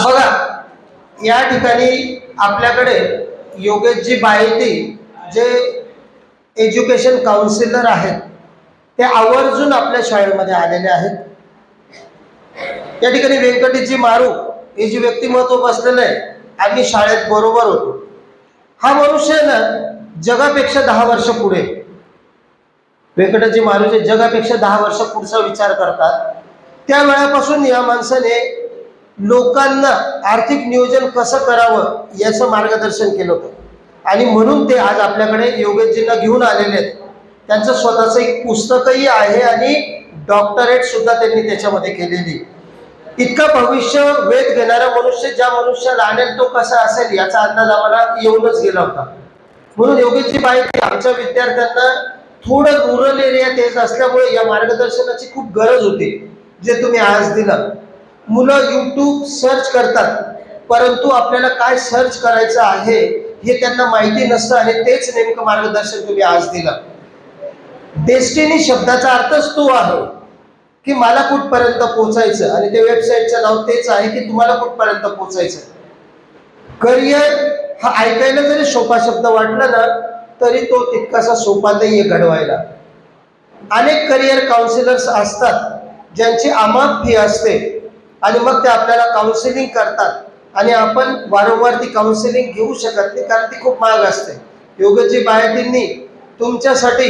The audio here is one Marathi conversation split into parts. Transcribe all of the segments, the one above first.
बघा, या ठिकाणी आपल्याकडे योगेशजी बायती जे एज्युकेशन काउन्सिलर आहेत ते आवर्जून आपल्या शाळेमध्ये आलेले आहेत. या ठिकाणी व्यंकटेशजी मारू हे जे व्यक्तिमत्व बसलेलं आहे, आम्ही शाळेत बरोबर होतो. हा मनुष्य ना जगापेक्षा 10 वर्ष पुढे. व्यंकटेशजी मारू जे जगापेक्षा 10 वर्ष पुढचा विचार करतात. त्या वेळापासून या माणसाने लोकांना आर्थिक नियोजन कसं करावं याचं मार्गदर्शन केलं होतं आणि म्हणून ते आज आपल्याकडे योगेशजींना घेऊन आलेले आहेत. त्यांचं स्वतःचं एक पुस्तकही आहे आणि डॉक्टरेट सुद्धा त्यांनी त्याच्यामध्ये केलेली. इतका भविष्य वेध घेणारा मनुष्य, ज्या मनुष्याला आणेल तो कसा असेल याचा अंदाज आम्हाला येऊनच गेला होता. म्हणून योगेशजी बायती आमच्या विद्यार्थ्यांना थोडं रुरल एरियात येत असल्यामुळे या मार्गदर्शनाची खूप गरज होती, जे तुम्ही आज दिलं. मुलं यूट्यूब सर्च करतात, परंतु आपल्याला काय सर्च करायचं आहे हे त्यांना माहिती नसतं आणि तेच नेमकं मार्गदर्शन तुम्ही आज दिलं. डेस्टिनी शब्दाचा अर्थच तो आहे की मला कुठपर्यंत पोहोचायचं आणि ते वेबसाईटचं नाव तेच आहे की तुम्हाला कुठपर्यंत पोहोचायचं. करिअर हा ऐकायला जरी सोपा शब्द वाटला ना तरी तो तितकासा सोपा नाहीये घडवायला. अनेक करिअर काउन्सिलर्स असतात ज्यांची अमाप फी असते आणि मग ते आपल्याला काउन्सिलिंग करतात आणि आपण वारंवार ती काउन्सिलिंग घेऊ शकत नाही कारण ती खूप महाग असते. योगेशजी बायतींनी तुमच्यासाठी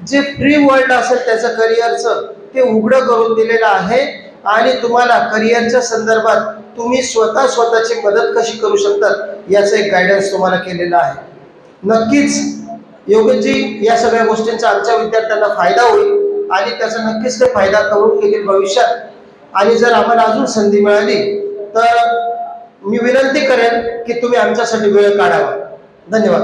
जे फ्री वर्ल्ड असेल त्याचं करिअरचं ते उघडं करून दिलेलं आहे आणि तुम्हाला करिअरच्या संदर्भात तुम्ही स्वतःची मदत कशी करू शकतात याचं एक गायडन्स तुम्हाला केलेलं आहे. नक्कीच योगेशजी या सगळ्या गोष्टींचा आमच्या विद्यार्थ्यांना फायदा होईल आणि त्याचा नक्कीच ते फायदा करून घेतील भविष्यात. आणि जर आम्हाला अजून संधी मिळाली तर मी विनंती करेन की तुम्ही आमच्यासाठी वेळ काढावा. धन्यवाद.